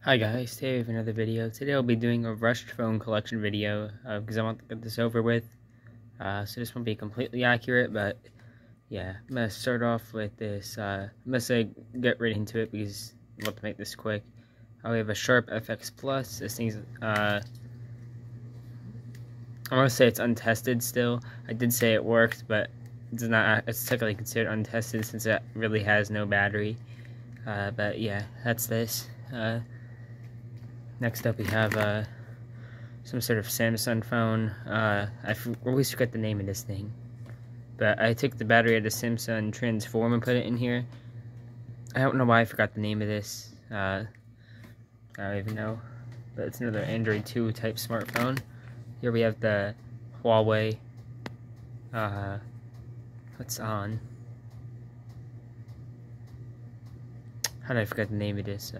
Hi guys, today we have another video. Today I'll be doing a rushed phone collection video because I want to get this over with. So this won't be completely accurate, but yeah, I'm going to start off with this. I'm going to get right into it because I want to make this quick. We have a Sharp FX Plus. This thing's, I want to say it's untested still. I did say it worked, but it's technically considered untested since it really has no battery. But yeah, that's this. Next up we have some sort of Samsung phone. I always forget the name of this thing. But I took the battery of the Samsung Transform and put it in here. I don't know why I forgot the name of this. I don't even know. But it's another Android 2 type smartphone. Here we have the Huawei. What's on? How did I forget the name of this?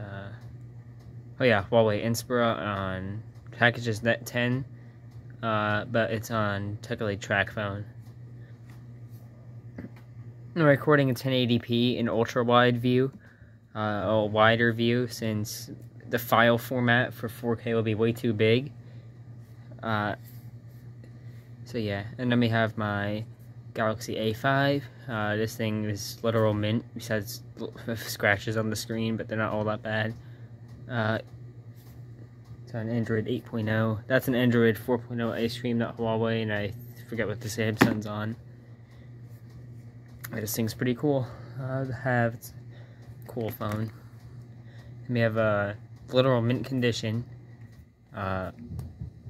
Oh yeah, Huawei Inspira on packages Net 10, but it's on technically TrackPhone. I'm recording in 1080p in ultra wide view, a wider view since the file format for 4K will be way too big. So yeah, and then we have my Galaxy A5. This thing is literal mint, besides scratches on the screen, but they're not all that bad. It's on Android 8.0. That's an Android 4.0 ice cream, not Huawei, and I forget what the Samsung's on. This thing's pretty cool to have. It's a cool phone. And we have a literal mint condition. Motorola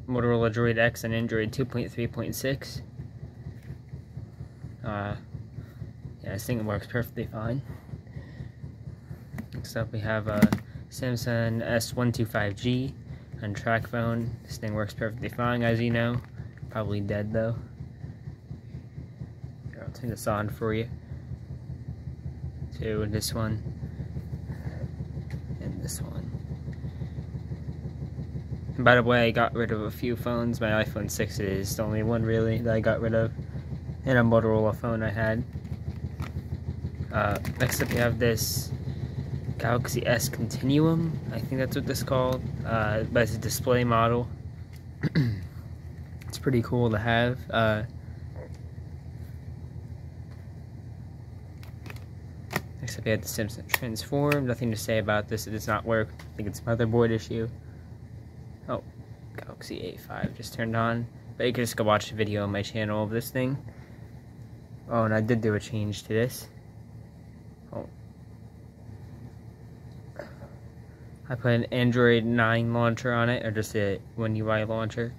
Droid X and Android 2.3.6. Yeah, this thing works perfectly fine. Next up we have a Samsung S125G on TrackPhone. This thing works perfectly fine, as you know. Probably dead though. Here, I'll turn this on for you. So this one and this one. And by the way, I got rid of a few phones. My iPhone 6 is the only one really that I got rid of, and a Motorola phone I had. Next up we have this Galaxy S Continuum, I think that's what this is called, but it's a display model. It's pretty cool to have. Next up we have the Samsung Transform. Nothing to say about this, it does not work. I think it's a motherboard issue. Oh, Galaxy A5 just turned on, but you can just go watch the video on my channel of this thing. Oh, and I did do a change to this. Oh. I put an Android 9 launcher on it, or just a One UI launcher.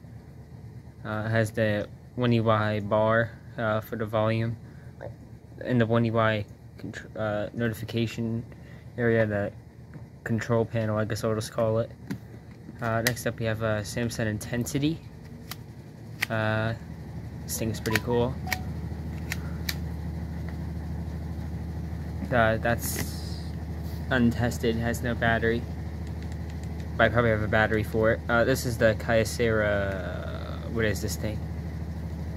It has the One UI bar for the volume, and the One UI notification area, the control panel, I guess I'll just call it. Next up we have Samsung Intensity. This thing is pretty cool. That's untested, has no battery. But I probably have a battery for it. This is the Kyocera. What is this thing?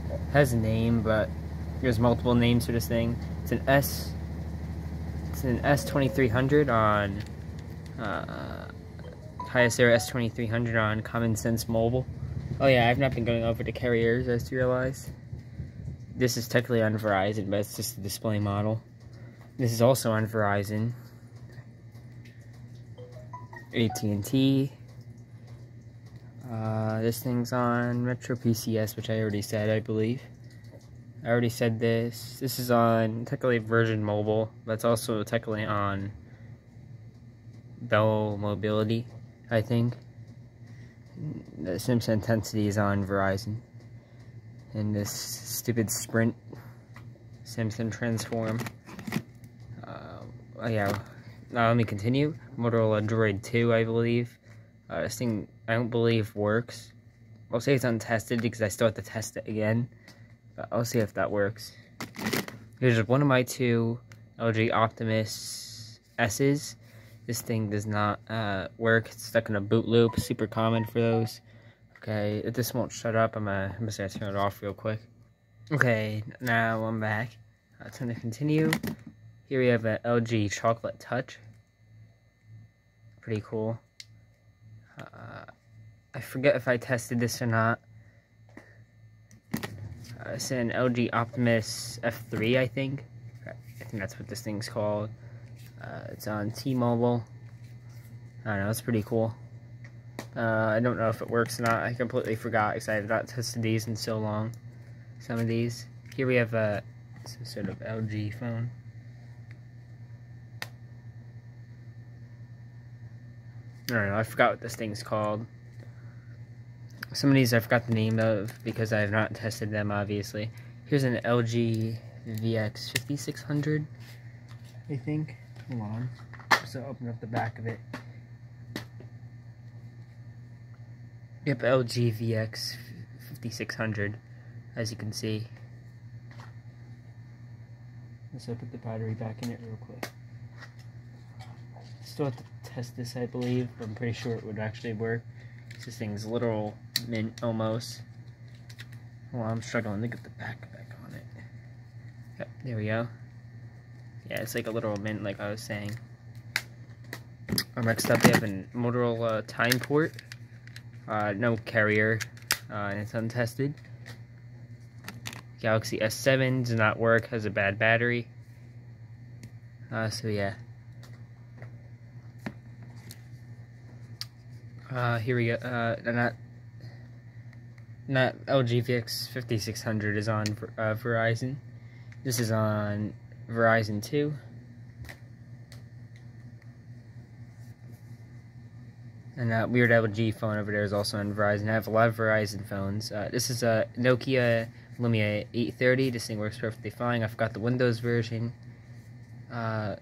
It has a name, but there's multiple names for this thing. It's an S2300 on Kyocera S2300 on Common Sense Mobile. Oh yeah, I've not been going over the carriers, I just realized. This is technically on Verizon, but it's just a display model. This is also on Verizon. AT&T. This thing's on Metro PCS, which I already said, I believe. I already said this. This is on technically Virgin Mobile, but it's also technically on Bell Mobility, I think. The Samsung Intensity is on Verizon. And this stupid Sprint Samsung Transform. Yeah. Let me continue. Motorola Droid 2, I believe. This thing, I don't believe works. I'll say it's untested because I still have to test it again. But I'll see if that works. Here's one of my two LG Optimus S's. This thing does not work. It's stuck in a boot loop. Super common for those. Okay, if this won't shut up, I'm just gonna turn it off real quick. Okay, now I'm back. It's gonna continue. Here we have an LG Chocolate Touch. Pretty cool. I forget if I tested this or not. It's an LG Optimus F3, I think. I think that's what this thing's called. It's on T-Mobile. I don't know, it's pretty cool. I don't know if it works or not. I completely forgot because I have not tested these in so long. Some of these. Here we have some sort of LG phone. I don't know, I forgot what this thing's called. Some of these I forgot the name of because I have not tested them, obviously. Here's an LG VX 5600, I think. Hold on. Just open up the back of it. Yep, LG VX 5600, as you can see. Let's put the battery back in it real quick. Still have to test this, I believe, but I'm pretty sure it would actually work. This thing's literal mint, almost. Well, I'm struggling to get the back on it. Yep, there we go. Yeah, it's like a literal mint, like I was saying. Next up, we have a Motorola Time Port. No carrier, and it's untested. Galaxy S7 does not work, has a bad battery. So yeah. Here we go. Not LG VX 5600 is on Verizon. This is on Verizon 2. And that weird LG phone over there is also on Verizon. I have a lot of Verizon phones. This is a Nokia Lumia 830. This thing works perfectly fine. I forgot the Windows version. But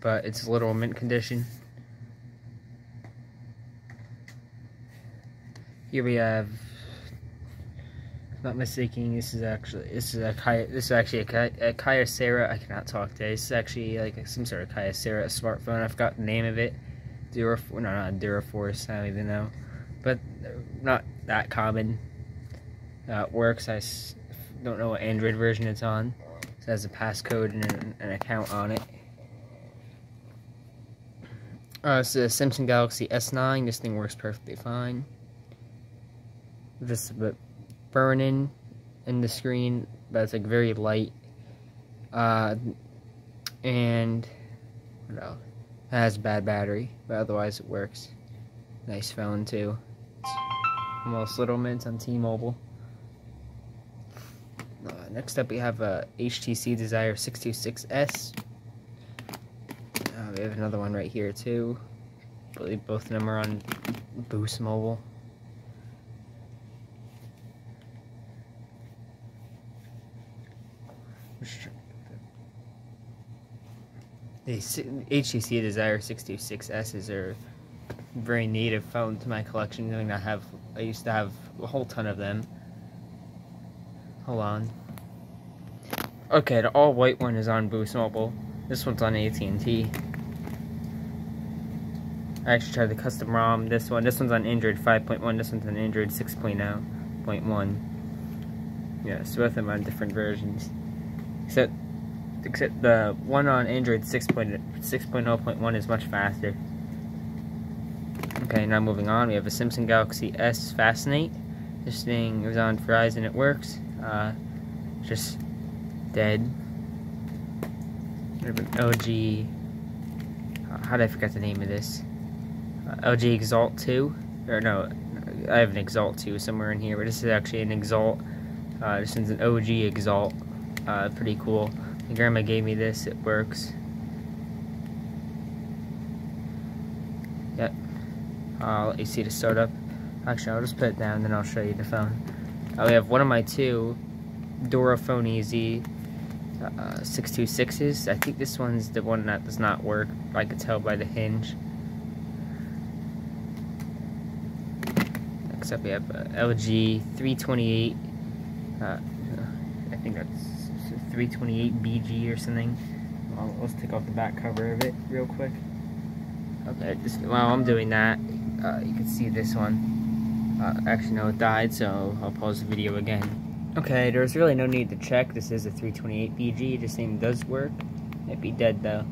it's a little mint condition. Here we have, if I'm not mistaken, this is actually a Kyocera. I cannot talk today. This is actually like some sort of Kyocera smartphone. I forgot the name of it. No, not Duraforce. I don't even know, but not that common. It works. I don't know what Android version it's on. It has a passcode and an account on it. It's a Samsung Galaxy S9. This thing works perfectly fine. This is a bit burning in the screen, but it's like very light. And what else? It has a bad battery, but otherwise it works. Nice phone too. It's almost little mint on T-Mobile. Next up we have a HTC Desire 626S. We have another one right here too. I believe both of them are on Boost Mobile. The HTC Desire 626S's are very native phone to my collection. I used to have a whole ton of them. Hold on. Okay, the all white one is on Boost Mobile. This one's on AT&T. I actually tried the custom ROM. This one's on Android 5.1. This one's on Android 6.0.1. Yeah, so both of them are on different versions. Except the one on Android 6.0.1 is much faster. Okay, now moving on, we have a Samsung Galaxy S Fascinate. This thing is on Verizon, it works. Just dead. We have an LG, how did I forget the name of this? LG Exalt 2, or no, I have an Exalt 2 somewhere in here, but this is actually an Exalt. This one's an OG Exalt. Pretty cool. My grandma gave me this, it works. Yep. I'll let you see the startup. Actually, I'll just put it down, then I'll show you the phone. We have one of my two Durafone EZ 626s. I think this one's the one that does not work. I could tell by the hinge. Next up, we have LG 328. I think that's 328 BG or something. Let's take off the back cover of it real quick. Okay, while I'm doing that, you can see this one. Actually, no, it died, so I'll pause the video again. Okay, there's really no need to check. This is a 328 BG. This thing does work. Might be dead though.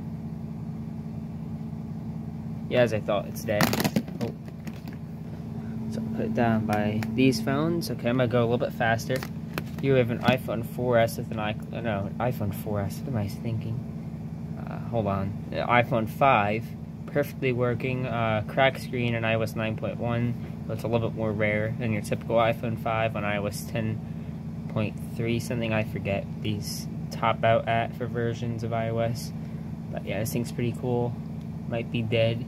Yeah, as I thought, it's dead. Oh. So put it down by these phones. Okay, I'm gonna go a little bit faster. Here we have an iPhone 4S with an iPhone 4S. What am I thinking? Hold on. iPhone 5, perfectly working. Cracked screen on iOS 9.1. So it's a little bit more rare than your typical iPhone 5 on iOS 10.3. Something I forget these top out at for versions of iOS. But yeah, this thing's pretty cool. Might be dead.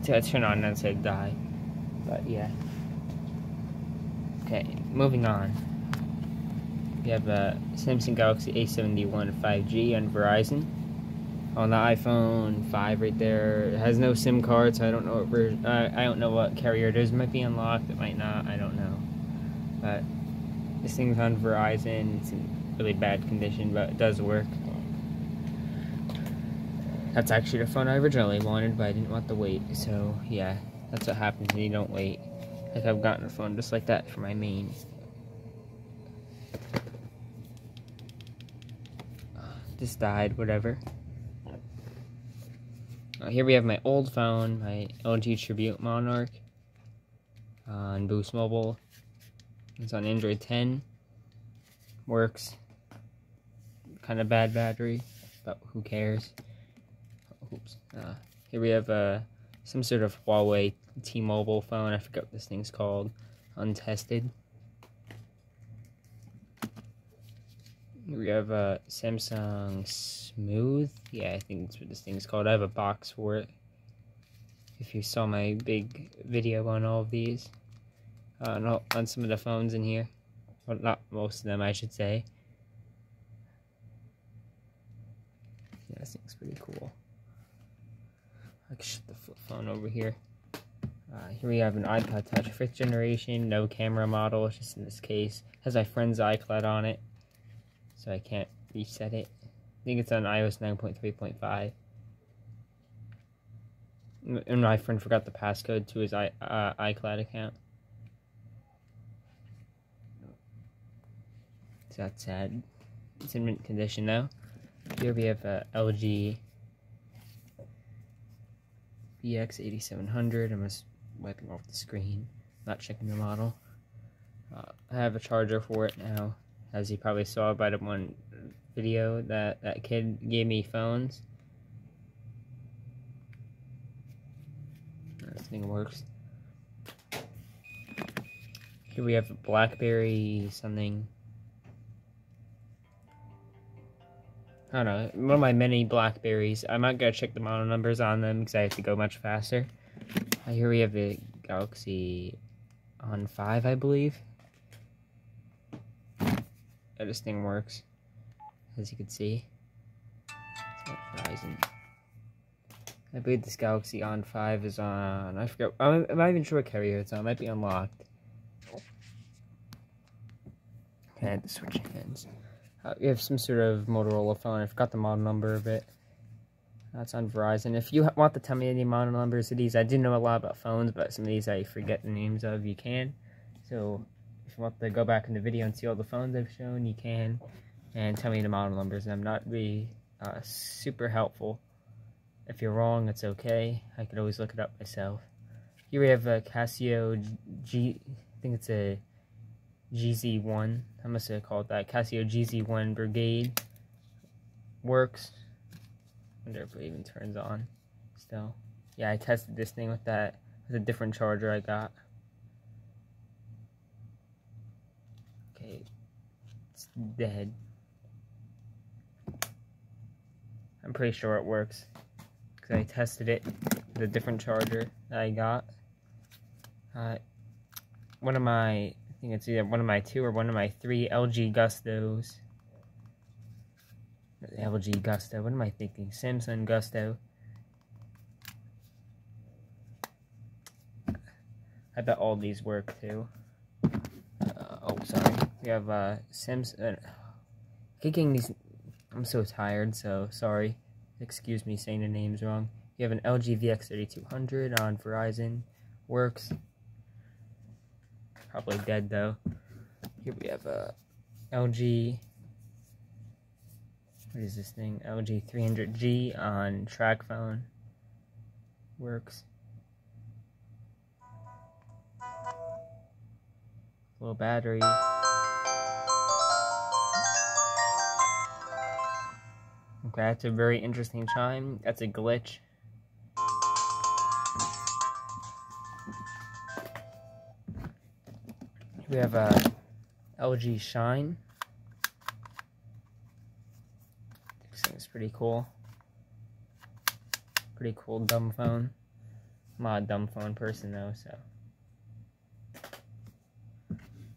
Turn on and say die. But yeah. Okay, moving on. We have a Samsung Galaxy A71 5G on Verizon. On the iPhone 5 right there. It has no SIM card, so I don't know what version. I don't know what carrier it is. It might be unlocked. It might not. I don't know. But this thing's on Verizon. It's in really bad condition, but it does work. That's actually the phone I originally wanted, but I didn't want the wait. So yeah, that's what happens when you don't wait. Like I've gotten a phone just like that for my main. Just died, whatever. Here we have my old phone, my LG Tribute Monarch on Boost Mobile. It's on Android 10. Works. Kind of bad battery, but who cares? Oops. Here we have some sort of Huawei T-Mobile phone. I forget what this thing's called. Untested. Here we have Samsung Smooth. Yeah, I think that's what this thing's called. I have a box for it. If you saw my big video on all of these. On some of the phones in here. Well, not most of them, I should say. Yeah, this thing's pretty cool. I can shut the flip phone over here. Here we have an iPod Touch 5th generation, no camera model, it's just in this case. It has my friend's iCloud on it, so I can't reset it. I think it's on iOS 9.3.5. And my friend forgot the passcode to his iCloud account. So that's sad. It's in mint condition now. Here we have LG VX8700. I'm just wiping off the screen, not checking the model. I have a charger for it now, as you probably saw by the one video that kid gave me phones. This thing works. Here we have a BlackBerry something. I don't know, one of my many Blackberries. I'm not gonna check the model numbers on them because I have to go much faster. Here we have the Galaxy on 5, I believe. This thing works, as you can see. It's not Verizon. I believe this Galaxy on 5 is on, I forget, I'm not even sure what carrier it's on. It might be unlocked. Okay, I had to switch hands. We have some sort of Motorola phone. I forgot the model number of it. That's on Verizon. If you want to tell me any model numbers of these, I do know a lot about phones, but some of these I forget the names of, you can. So, if you want to go back in the video and see all the phones I've shown, you can. And tell me the model numbers. I'm not really super helpful. If you're wrong, it's okay. I could always look it up myself. Here we have a Casio I think it's a GZ1. I must have called that Casio GZ1 Brigade. Works. I wonder if it even turns on still. Yeah, I tested this thing with a different charger I got. Okay, it's dead. I'm pretty sure it works because I tested it with a different charger that I got. One of my, I think it's either one of my 2 or one of my 3 LG Gustos. LG Gusto, what am I thinking? Samsung Gusto. I bet all these work too. Oh, sorry. We have Samsung. Kicking these. I'm so tired, so sorry. Excuse me saying the names wrong. You have an LG VX3200 on Verizon. Works. Probably dead though. Here we have a LG What is this thing? LG 300G on track phone. Works. Low battery. Okay, that's a very interesting chime. That's a glitch. We have a LG Shine. This thing's pretty cool. Pretty cool dumb phone. I'm not a dumb phone person though, so.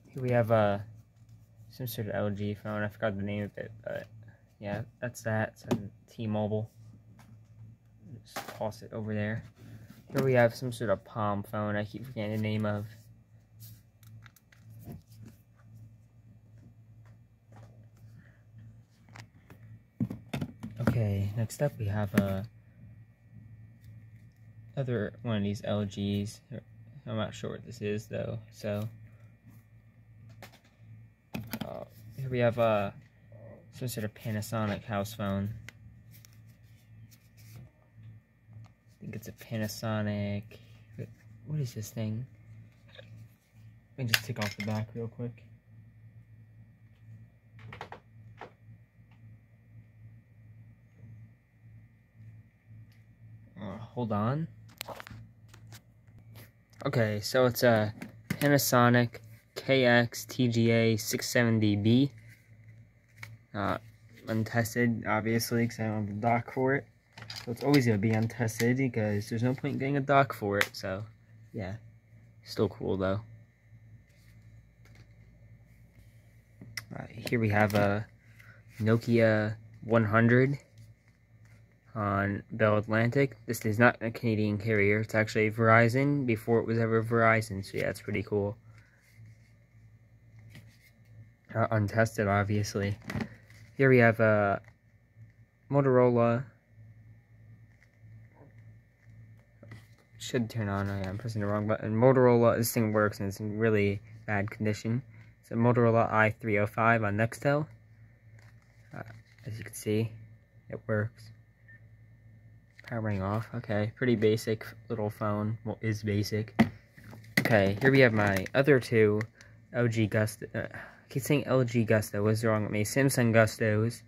Here we have some sort of LG phone. I forgot the name of it, but yeah, that's that. It's on T-Mobile. Just toss it over there. Here we have some sort of Palm phone. I keep forgetting the name of. Okay, next up we have another one of these LGs. I'm not sure what this is though. So here we have some sort of Panasonic house phone. I think it's a Panasonic. What is this thing? Let me just take off the back real quick. Hold on. Okay, so it's a Panasonic KX-TGA-670B. Untested, obviously, because I don't have a dock for it. So it's always going to be untested, because there's no point in getting a dock for it, so, yeah. Still cool, though. Here we have a Nokia 100 on Bell Atlantic. This is not a Canadian carrier. It's actually Verizon before it was ever Verizon, so yeah, it's pretty cool. Untested, obviously. Here we have a Motorola. Should turn on. I'm pressing the wrong button. Motorola. This thing works and it's in really bad condition. It's a Motorola i305 on Nextel. As you can see, it works. Powering off. Okay, pretty basic little phone. Well, is basic. Okay, here we have my other two LG Gusto. I keep saying LG Gusto. What's wrong with me? Samsung Gustos.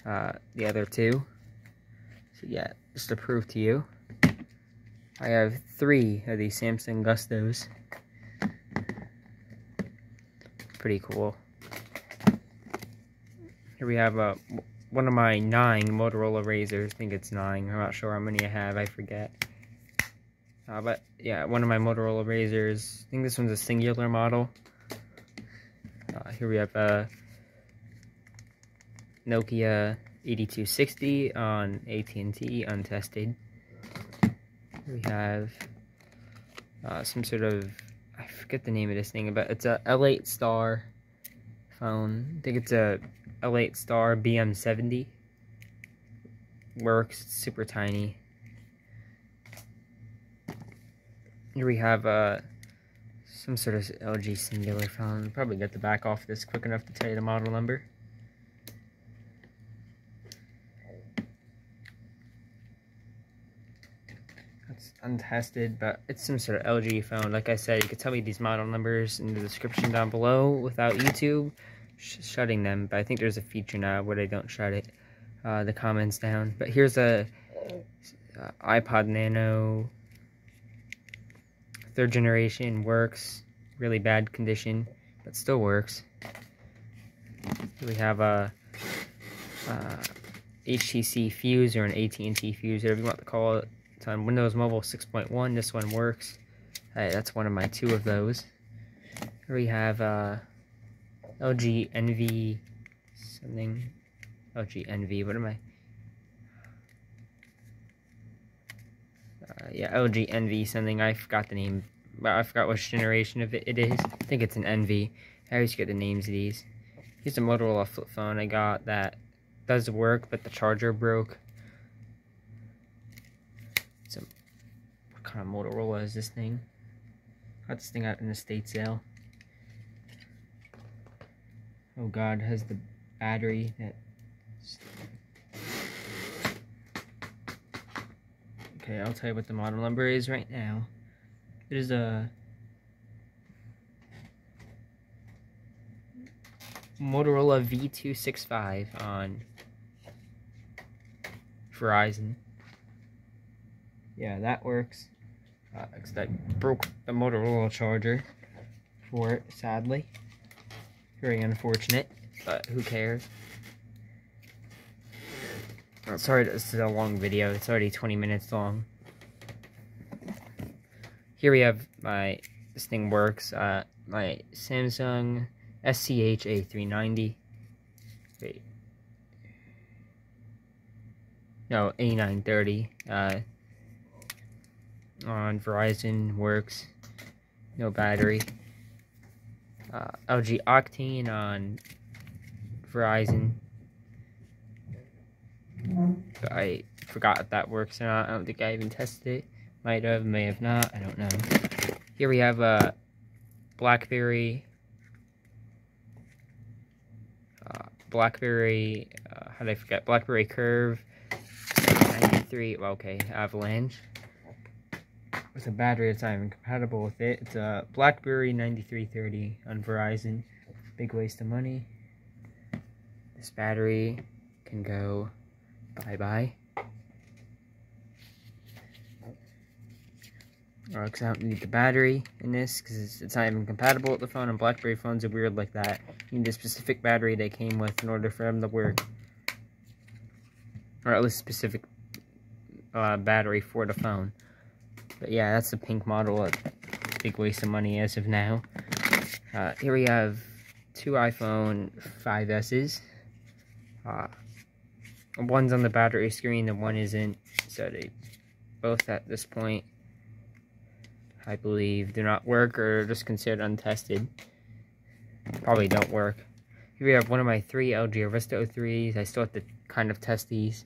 The other two. So yeah, just to prove to you, I have 3 of these Samsung Gustos. Pretty cool. Here we have one of my 9 Motorola Razrs. I think it's 9. I'm not sure how many I have. I forget. But yeah, one of my Motorola Razrs. I think this one's a singular model. Here we have a Nokia 8260 on AT&T, untested. Here we have some sort of, I forget the name of this thing, but it's a L8 Star phone. I think it's a L8 Star BM70. Works, it's super tiny. Here we have some sort of LG singular phone. I'll probably get the back off this quick enough to tell you the model number. That's untested, but it's some sort of LG phone. Like I said, you can tell me these model numbers in the description down below without YouTube shutting them. But I think there's a feature now where they don't shut it. The comments down. But here's a iPod Nano. 3rd generation, works. Really bad condition, but still works. We have a HTC Fuse or an AT&T Fuse, whatever you want to call it. It's on Windows Mobile 6.1. This one works. That's one of my 2 of those. Here we have LG NV something. LG NV. What am I? Yeah, LG NV something. I forgot the name. I forgot which generation of it is. I think it's an NV. I always get the names of these. Here's a Motorola flip phone I got that does work, but the charger broke. So, what kind of Motorola is this thing? Got this thing out in a estate sale. Oh god, it has the battery that Okay, I'll tell you what the model number is right now. It is a Motorola V265 on Verizon. Yeah, that works. Because I broke the Motorola charger for it, sadly. Very unfortunate, but who cares? Oh, sorry, this is a long video. It's already 20 minutes long. Here we have this thing works. My Samsung SCH A390. Wait. No, A930. On Verizon works. No battery. LG Octane on Verizon. But I forgot if that works or not. I don't think I even tested it. Might have, may have not. I don't know. Here we have a BlackBerry. How did I forget? BlackBerry Curve 93. Well, okay, Avalanche. With a battery that's not even compatible with it. It's a BlackBerry 9330 on Verizon. Big waste of money. This battery can go bye-bye. Because I don't need the battery in this, because it's not even compatible with the phone, and BlackBerry phones are weird like that. You need a specific battery they came with in order for them to work. Or at least specific battery for the phone. But yeah, that's the pink model. A big waste of money as of now. Here we have two iPhone 5Ss. One's on the battery screen and one isn't. So they both at this point, I believe, do not work or are just considered untested. Probably don't work. Here we have one of my three LG Arista 3s. I still have to kind of test these.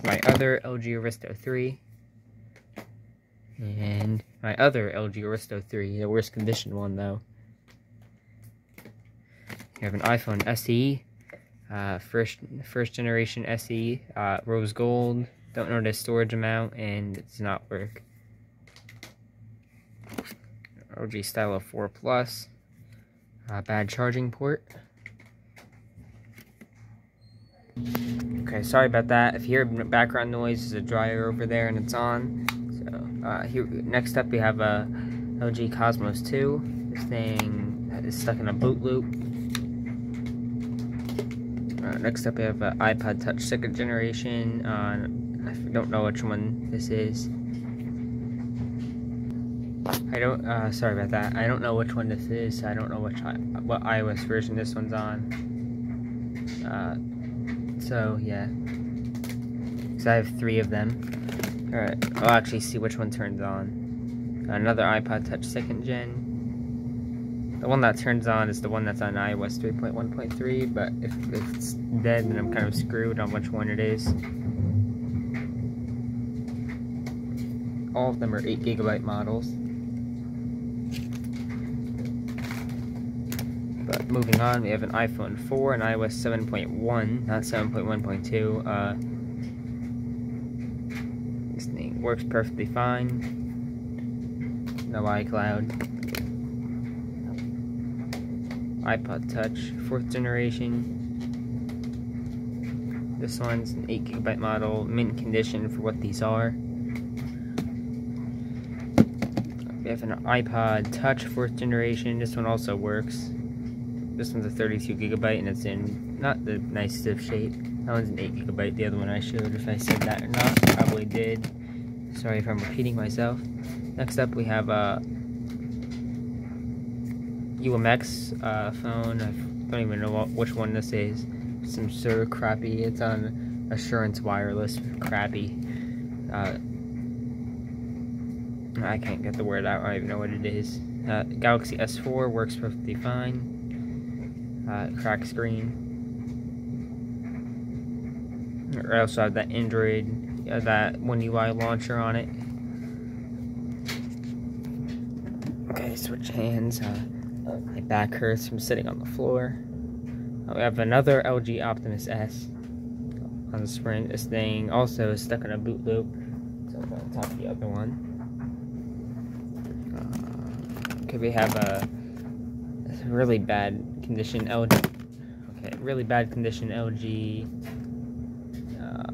My other LG Arista 3. And my other LG Arista 3. The worst condition one, though. You have an iPhone SE. First generation SE. Rose gold. Don't know the storage amount, and it does not work. LG Stylo 4 Plus. Bad charging port. Okay, sorry about that. If you hear background noise, there's a dryer over there and it's on. So, here, next up we have a LG Cosmos 2. This thing is stuck in a boot loop. Next up we have an iPod Touch 2nd generation. I don't know which one this is. Sorry about that. I don't know which one this is. I don't know what iOS version this one's on. So, yeah. Because I have 3 of them. Alright, I'll actually see which one turns on. Another iPod Touch 2nd gen. The one that turns on is the one that's on iOS 3.1.3, but if it's dead, then I'm kind of screwed on which one it is. All of them are 8GB models. But moving on, we have an iPhone 4 and iOS 7.1, not 7.1.2. This thing works perfectly fine. No iCloud. iPod Touch, 4th generation. This one's an 8GB model, mint condition for what these are. We have an iPod Touch, 4th generation. This one also works. This one's a 32GB and it's in not the nicest of shape. That one's an 8GB. The other one I showed, if I said that or not, probably did. Sorry if I'm repeating myself. Next up we have a UMX phone. I don't even know which one this is. Some sort of crappy. It's on Assurance Wireless. Crappy. I can't get the word out. I don't even know what it is. Galaxy S4 works perfectly fine. Cracked screen. I also have that Android, that One UI launcher on it. Okay, switch hands. My back hurts from sitting on the floor. We have another LG Optimus S on the Sprint. This thing also is stuck in a boot loop. on top of the other one. Okay, we have a really bad condition LG. Okay, really bad condition LG.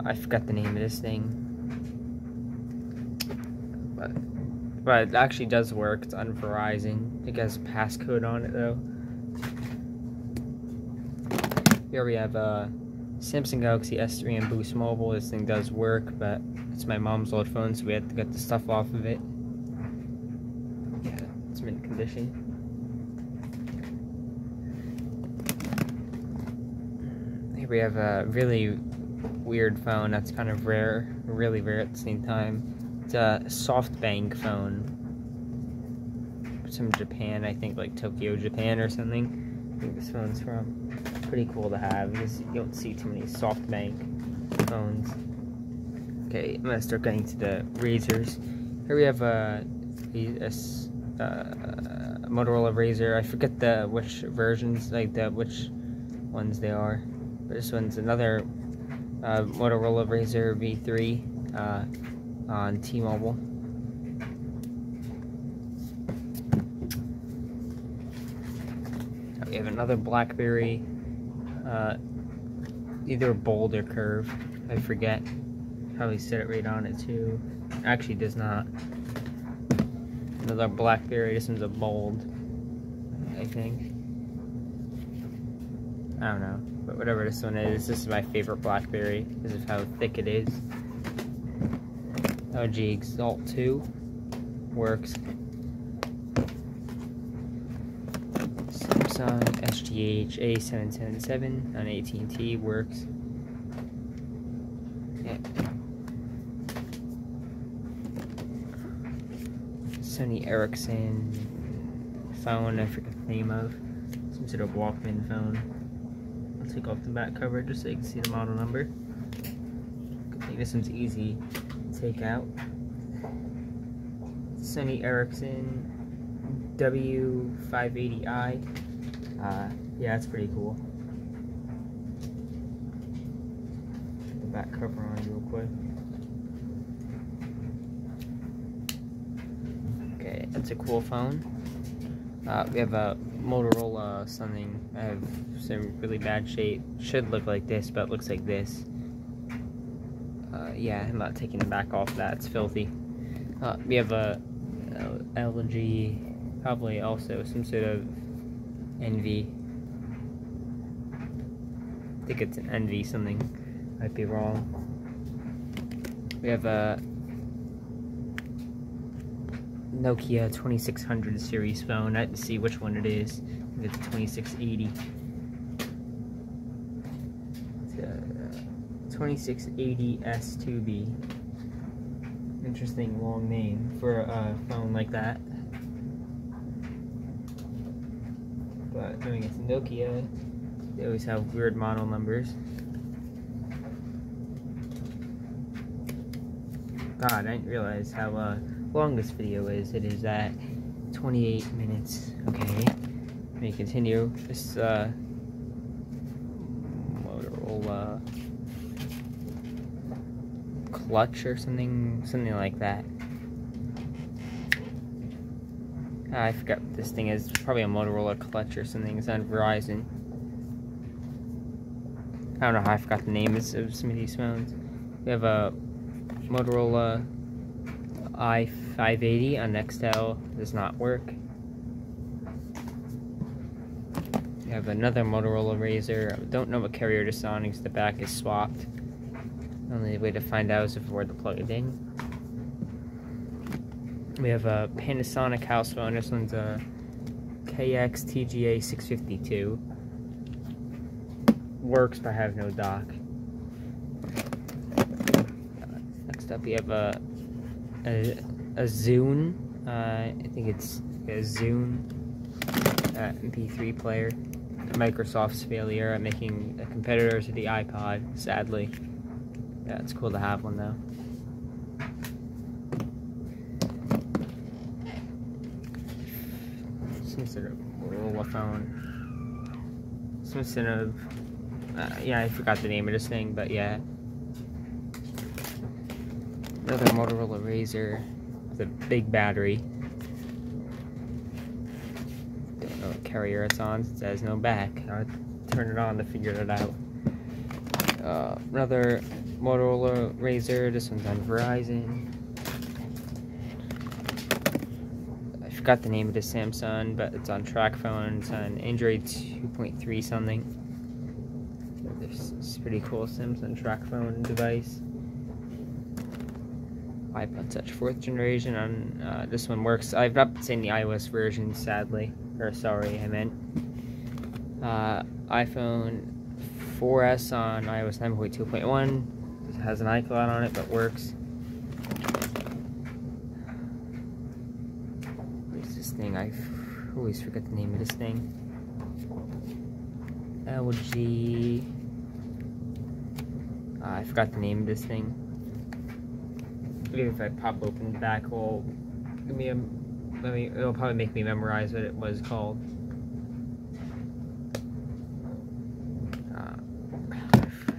I forgot the name of this thing, but it actually does work. It's on Verizon. It has a passcode on it though. Here we have a Samsung Galaxy S3 and Boost Mobile. This thing does work, but it's my mom's old phone, so we had to get the stuff off of it. Yeah, it's mint condition. Here we have a really weird phone that's kind of rare, really rare at the same time. It's a SoftBank phone. It's from Japan, I think, like Tokyo, Japan or something. I think this phone's from. Pretty cool to have because you don't see too many SoftBank phones. Okay, I'm gonna start getting to the Razrs. Here we have a Motorola Razr. I forget which versions, like which ones they are. But this one's another Motorola Razr V3 on T-Mobile. We have another BlackBerry. Either bold or curve. I forget. Probably set it right on it too. Actually does not. Another BlackBerry. This one's a bold, I think. I don't know. But whatever this one is, this is my favorite BlackBerry because of how thick it is. LG Exalt 2 works. Samsung SGH A777 on AT&T works. Yeah. Sony Ericsson phone, I forget the name of. Some sort of Walkman phone. I'll take off the back cover just so you can see the model number. Good thing this one's easy to take out. Sony Ericsson W580i. Yeah, that's pretty cool. Put the back cover on real quick. Okay, that's a cool phone. We have a Motorola something. I have some really bad shape. Should look like this, but it looks like this. Yeah, I'm not taking the back off of that. It's filthy. We have a LG, probably also some sort of Envy. I think it's an Envy something. Might be wrong. We have a Nokia 2600 series phone. I have to see which one it is. I think it's 2680. It's a 2680 S2B. Interesting long name for a phone like that. But knowing it's Nokia, they always have weird model numbers. God, I didn't realize how long this video is. It is at 28 minutes. Okay, let me continue. This Motorola Clutch or something like that. I forgot what this thing is. It's probably a Motorola Clutch or something. It's on Verizon. I don't know how I forgot the name of some of these phones. We have a Motorola i580 on Nextel. Does not work. We have another Motorola Razr. I don't know what carrier this is on because the back is swapped. The only way to find out is if we're to plug it in. We have a Panasonic house phone. This one's a KX TGA 652. Works, but I have no dock. Next up, we have a Zune. I think it's a Zune MP3 player. Microsoft's failure at making a competitor to the iPod, sadly. Yeah, it's cool to have one though. Some sort of Motorola phone. Some sort of, yeah, I forgot the name of this thing, but yeah. Another Motorola Razr with a big battery. Don't know what carrier it's on since it has no back. I'll turn it on to figure it out. Another Motorola Razr. This one's on Verizon. I forgot the name of the Samsung, but it's on TracFone. It's on Android 2.3 something. This is pretty cool Samsung TracFone device. iPod Touch 4th generation. On this one works. I've not seen the iOS version, sadly. Or sorry, I meant iPhone 4S on iOS 9.2.1. It has an iCloud on it, but works. What is this thing? I always forget the name of this thing. LG. I forgot the name of this thing. Maybe if I pop open the back hole, give me a. It'll probably make me memorize what it was called.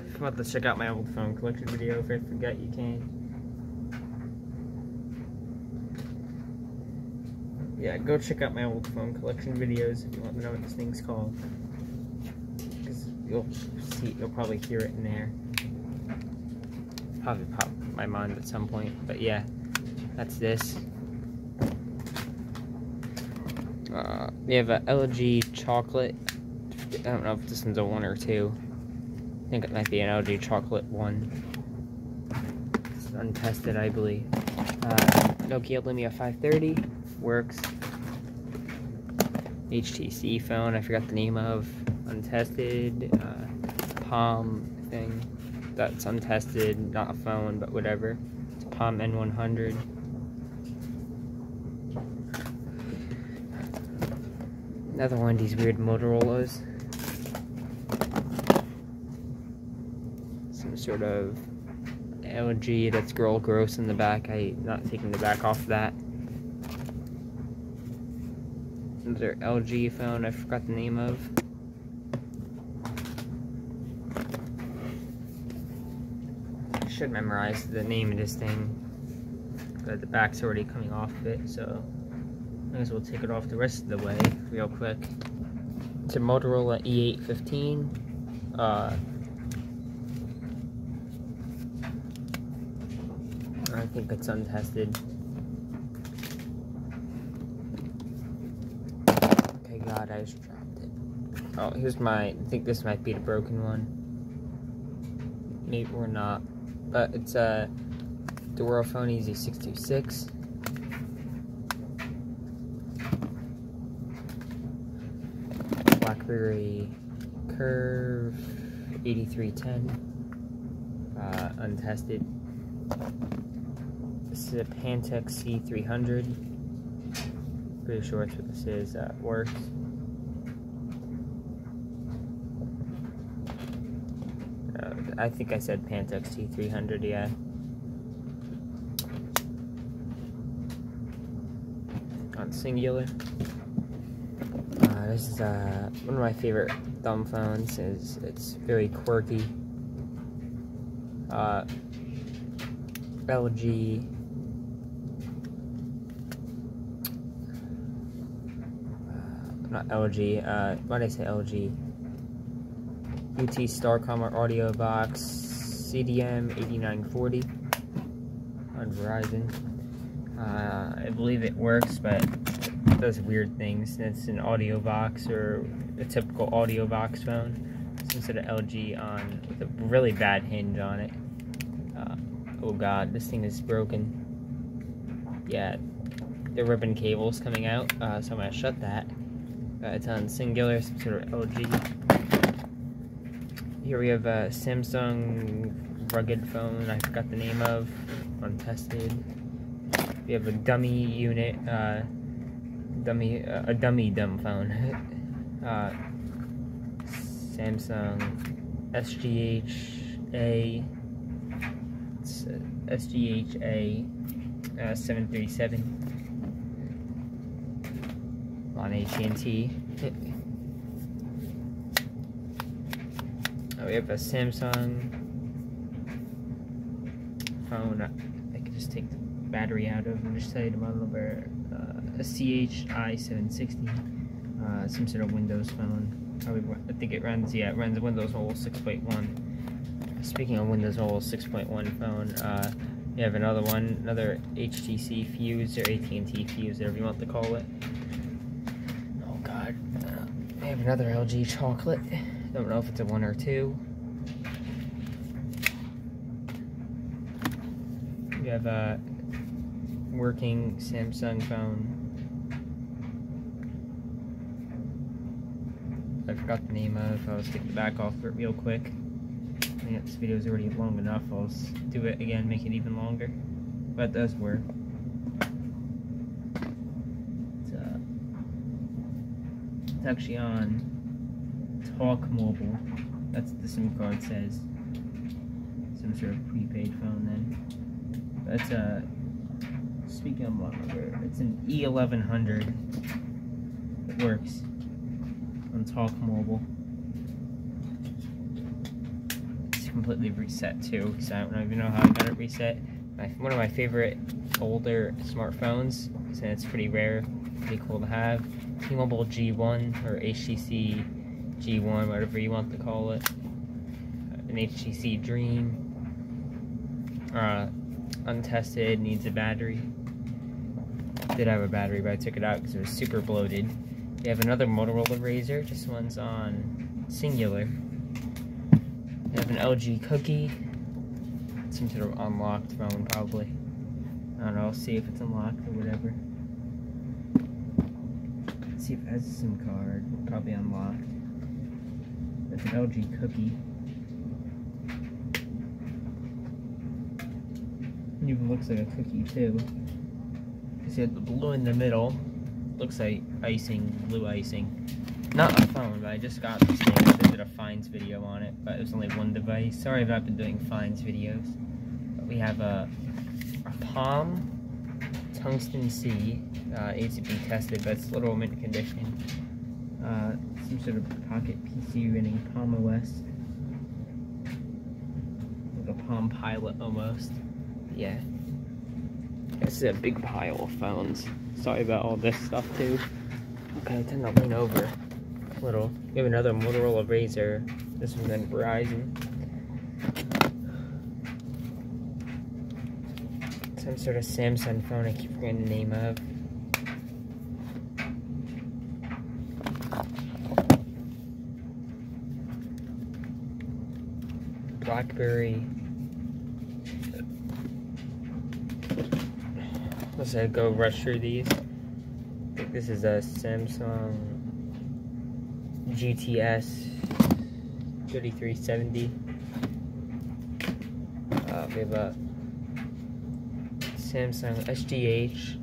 If you want to check out my old phone collection video, if I forget, you can. Yeah, go check out my old phone collection videos if you want to know what this thing's called. Because you'll probably hear it in there. Probably pop in my mind at some point, but yeah, that's this. We have a LG Chocolate. I don't know if this one's a 1 or 2. I think it might be an LG Chocolate 1. It's untested, I believe. Nokia Lumia 530 works. HTC phone, I forgot the name of. Untested. Palm thing. That's untested, not a phone, but whatever. It's a Palm N100. Another one of these weird Motorola's. Some sort of LG that's girl gross in the back. I'm not taking the back off of that. Another LG phone I forgot the name of. I should memorize the name of this thing, but the back's already coming off of it, so might as well take it off the rest of the way real quick. It's a Motorola E815. I think it's untested. Okay, God, I just dropped it. Oh, here's I think this might be the broken one. Maybe or not. But it's a Duorophone EZ626. BlackBerry Curve 8310, untested. This is a Pantech C300. Pretty sure that's what this is. Works. I think I said Pantech C300. Yeah. On Singular. This is one of my favorite thumb phones. It's very quirky. LG. Not LG. Why did I say LG? UT Starcomer Audio Box CDM 8940 on Verizon. I believe it works, but it does weird things. It's an audio box or a typical audio box phone. It's instead of LG on with a really bad hinge on it. Oh God, this thing is broken. Yeah, the ribbon cable's coming out, so I'm gonna shut that. It's on Singular, some sort of LG. Here we have a Samsung rugged phone I forgot the name of, untested. We have a dummy unit, a dummy dumb phone. Samsung SGH-A. It's SGH-A 737 on AT&T. We have a Samsung phone. just take the battery out of and just tell you the model number. A CHI760, some sort of Windows phone. Probably, I think it runs, yeah, it runs Windows Mobile 6.1. Speaking of Windows Mobile 6.1 phone, you have another one, another HTC Fuse or AT&T Fuse, whatever you want to call it. Oh god, I have another LG chocolate. Don't know if it's a 1 or 2. You have a working Samsung phone. I forgot the name of. I'll take the back off it real quick. I think this video is already long enough. I'll do it again, make it even longer. But it does work. It's actually on Talk Mobile. That's what the SIM card says. Some sort of prepaid phone then. That's speaking of model number, it's an E1100. It works on Talk Mobile. It's completely reset too, because I don't even know how I got it reset. One of my favorite older smartphones, and it's pretty rare, pretty cool to have. T-Mobile G1 or HTC G1, whatever you want to call it. An HTC Dream. Untested, needs a battery. Did have a battery, but I took it out because it was super bloated. We have another Motorola Razr. This one's on Singular. We have an LG Cookie. Some sort of unlocked phone, probably. I don't know. I'll see if it's unlocked or whatever. Let's see if it has a SIM card. Probably unlocked. That's an LG Cookie. It even looks like a cookie too. You see the blue in the middle. Looks like icing, blue icing. Not a phone, but I just got this thing. I did a Finds video on it, but it was only one device. Sorry if I've been doing Finds videos. But we have a Palm Tungsten C. Needs to be tested, but it's a little mint condition. Some sort of pocket PC running Palm OS. Like a Palm Pilot almost. Yeah. This is a big pile of phones. Sorry about all this stuff too. Okay, I tend to lean over a little. We have another Motorola Razr. This one's in Verizon. Some sort of Samsung phone I keep forgetting the name of. BlackBerry. Let's go rush through these. I think this is a Samsung GTS 3370. We have a Samsung SGH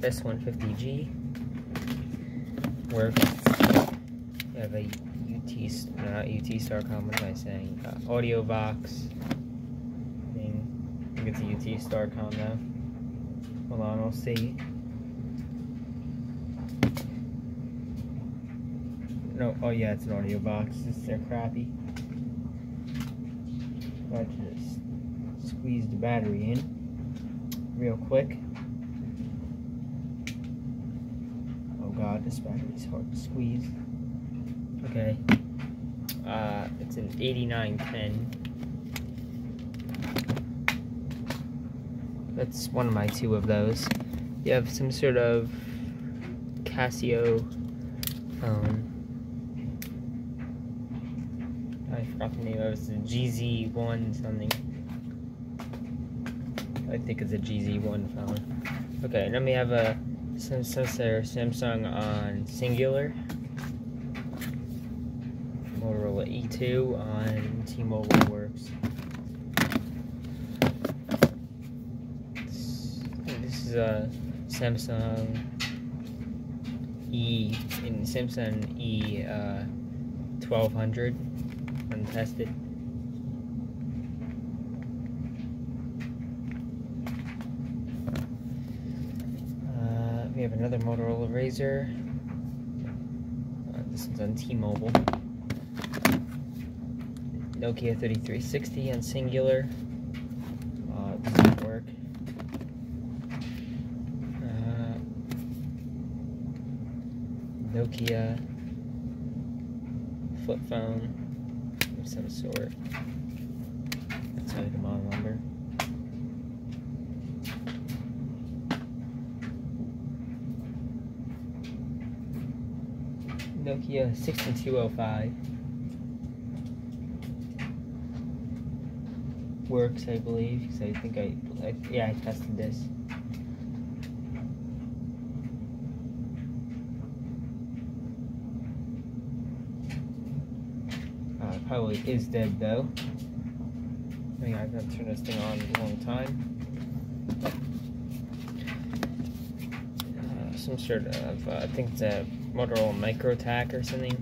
S150G. Works. We have a not UT Starcom, what am I saying? AudioVox thing. I think it's a UT Starcom now. Hold on, I'll see. No, oh yeah, it's an AudioVox. They're crappy. I just squeeze the battery in real quick. Oh god, this battery's hard to squeeze. Okay. It's an 8910. That's one of my two of those. You have some sort of Casio phone. I forgot the name of it. It's a GZ1 something. I think it's a GZ1 phone. Okay, and then we have a Samsung on Singular. Motorola E2 on T-Mobile works. This is a Samsung E 1200 untested. We have another Motorola Razr. This one's on T-Mobile. Nokia 3360 on Singular. does not work. Nokia flip phone of some sort. I'll tell you the model number. Nokia 6205. Works, I believe, because I think I tested this. Probably is dead though. I think I've not turned this thing on in a long time. Some sort of, I think it's a Motorola MicroTac or something.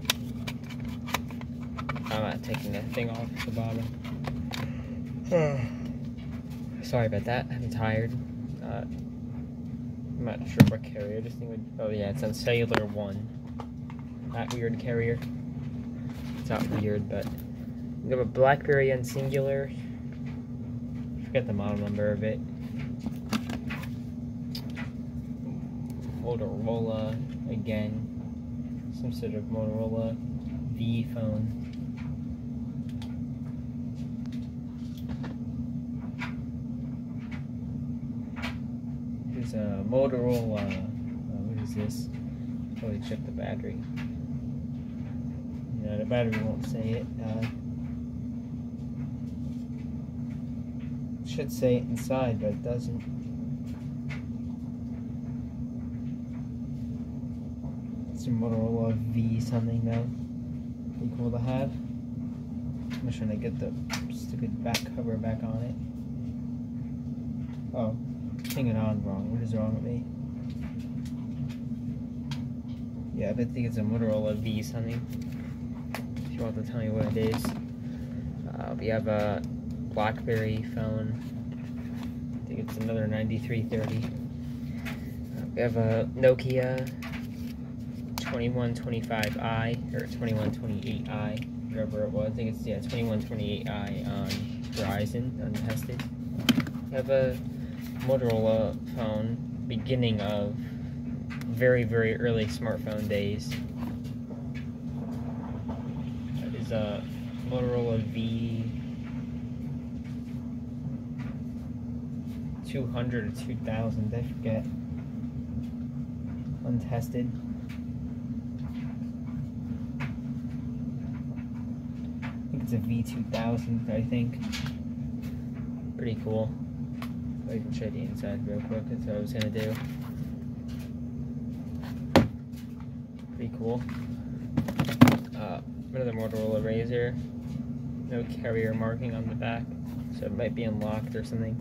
I'm not taking that thing off the bottom. Sorry about that, I'm tired. I'm not sure what carrier this thing would. Oh yeah, it's on Cellular One. That weird carrier. It's not weird, but we have a BlackBerry and Singular. I forget the model number of it. Motorola again. Some sort of Motorola V phone. There's a Motorola. What is this? Probably check the battery. The battery won't say it. Should say it inside, but it doesn't. It's a Motorola V something though. Pretty cool to have. I'm trying to get the stupid back cover back on it. Oh, hanging on wrong. What is wrong with me? Yeah, I think it's a Motorola V something. If you want to tell me what it is. We have a BlackBerry phone. I think it's another 9330. We have a Nokia 2125i or 2128i, whatever it was. I think it's 2128i on Verizon, untested. We have a Motorola phone, beginning of very, very early smartphone days. That is a Motorola V200 or 2000, I forget. Untested. I think it's a V2000, I think. Pretty cool. I can show you the inside real quick, that's what I was gonna do. Pretty cool. Another Motorola Razr. No carrier marking on the back, so it might be unlocked or something.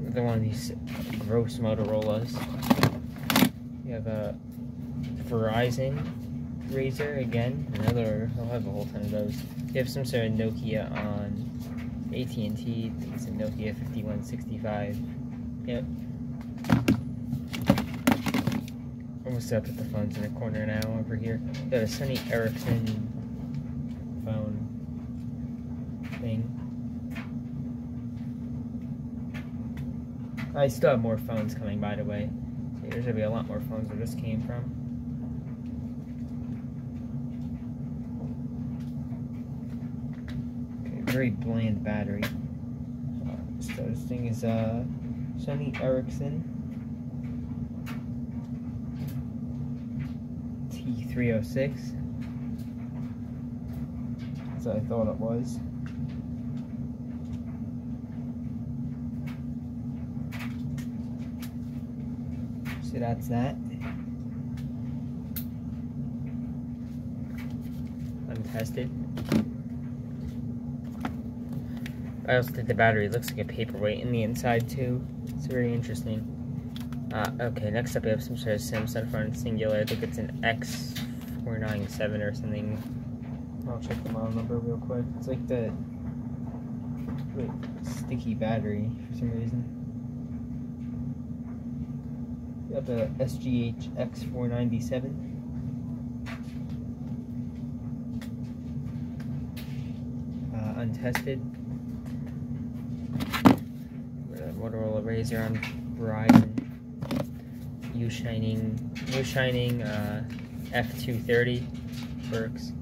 Another one of these gross Motorola's. You have a Verizon Razr again. Another, I'll have a whole ton of those. You have some sort of Nokia on AT&T. I think it's a Nokia 5165. Yep. Almost up at the phones in the corner now over here. Got a Sony Ericsson phone thing. I still have more phones coming, by the way. So there's gonna be a lot more phones where this came from. Okay, very bland battery. So this thing is Sony Ericsson T306. That's what I thought it was. So that's that. Untested. I also think the battery looks like a paperweight in the inside too. It's very interesting. Okay, next up we have some sort of Samsung phone Singular. I think it's an X497 or something. I'll check the model number real quick. It's like the sticky battery for some reason. We have the SGH X497. Untested. Motorola Razr on Verizon. U-Shining F230 works.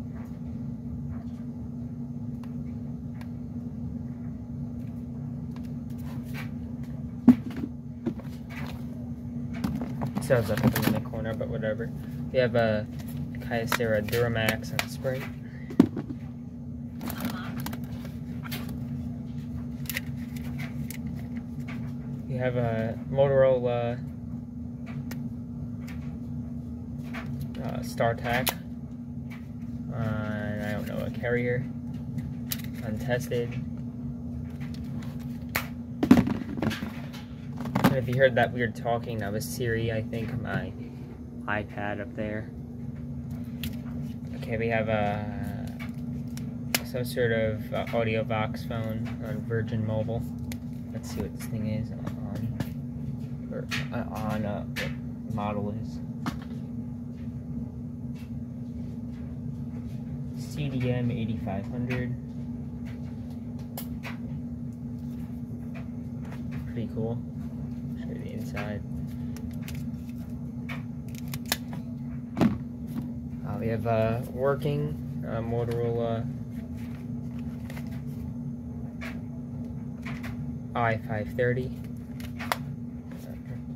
Sounds up in the corner, but whatever. We have a Kyocera Duramax on Sprint. We have a Motorola StarTAC on, I don't know, a carrier, untested. And if you heard that weird talking, that was Siri, I think, my iPad up there. Okay, we have some sort of AudioVox phone on Virgin Mobile. Let's see what this thing is what model is. CDM 8500. Pretty cool. Show you the inside. We have working Motorola i530.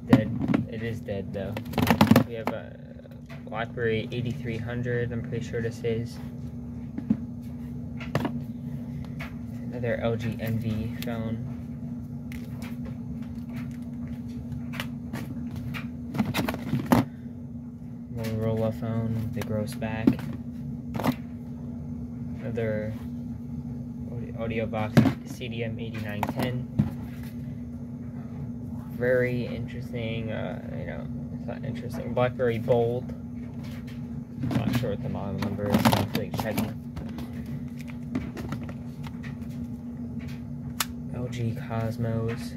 Dead. It is dead though. We have a BlackBerry 8300. I'm pretty sure this is. Another LG Envy phone. Motorola phone with the gross back. Another AudioVox CDM 8910. Very interesting, you know, it's not interesting. BlackBerry Bold. Not sure what the model number is, I'm actually checking. LG Cosmos.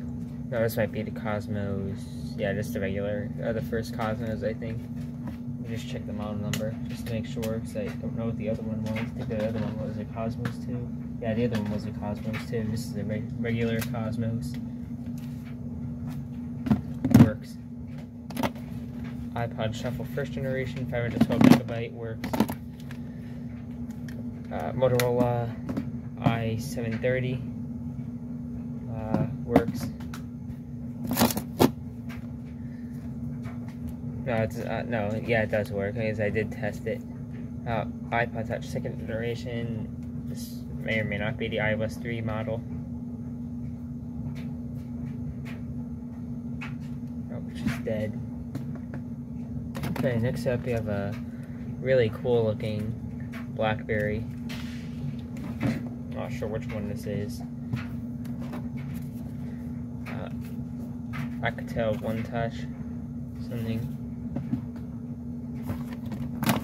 No, this might be the Cosmos. Yeah, just the regular, the first Cosmos, I think. Let me just check the model number, just to make sure, because I don't know what the other one was. I think the other one was a Cosmos 2. Yeah, the other one was a Cosmos 2. This is a regular Cosmos. Works. iPod Shuffle first generation, 512 megabyte, works. Motorola i730 works. No, it's no, yeah, it does work because I did test it. iPod Touch second generation. This may or may not be the iOS 3 model. Which is dead. Okay, next up we have a really cool looking BlackBerry. Not sure which one this is. Alcatel One Touch something.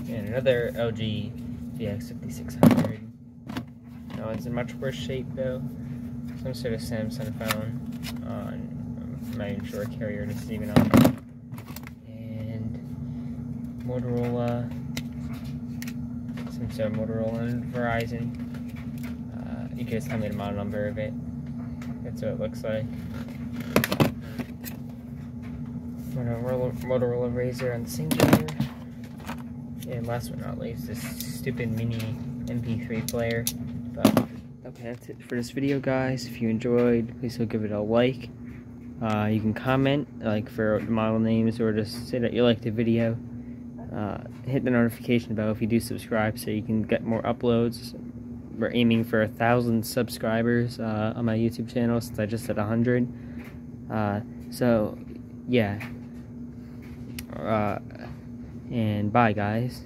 And another LG VX5600. No, it's in much worse shape though. Some sort of Samsung phone on, I'm not even sure what carrier this is even on. And Motorola, some sort of Motorola and Verizon. You can just tell me the model number of it. That's what it looks like. Motorola Razr on singular. And last but not least, this stupid mini MP3 player. But okay, that's it for this video, guys. If you enjoyed, please still give it a like. You can comment, like, for model names, or just say that you liked the video. Hit the notification bell if you do subscribe, so you can get more uploads. We're aiming for 1,000 subscribers on my YouTube channel, since I just hit 100. So yeah. And bye, guys.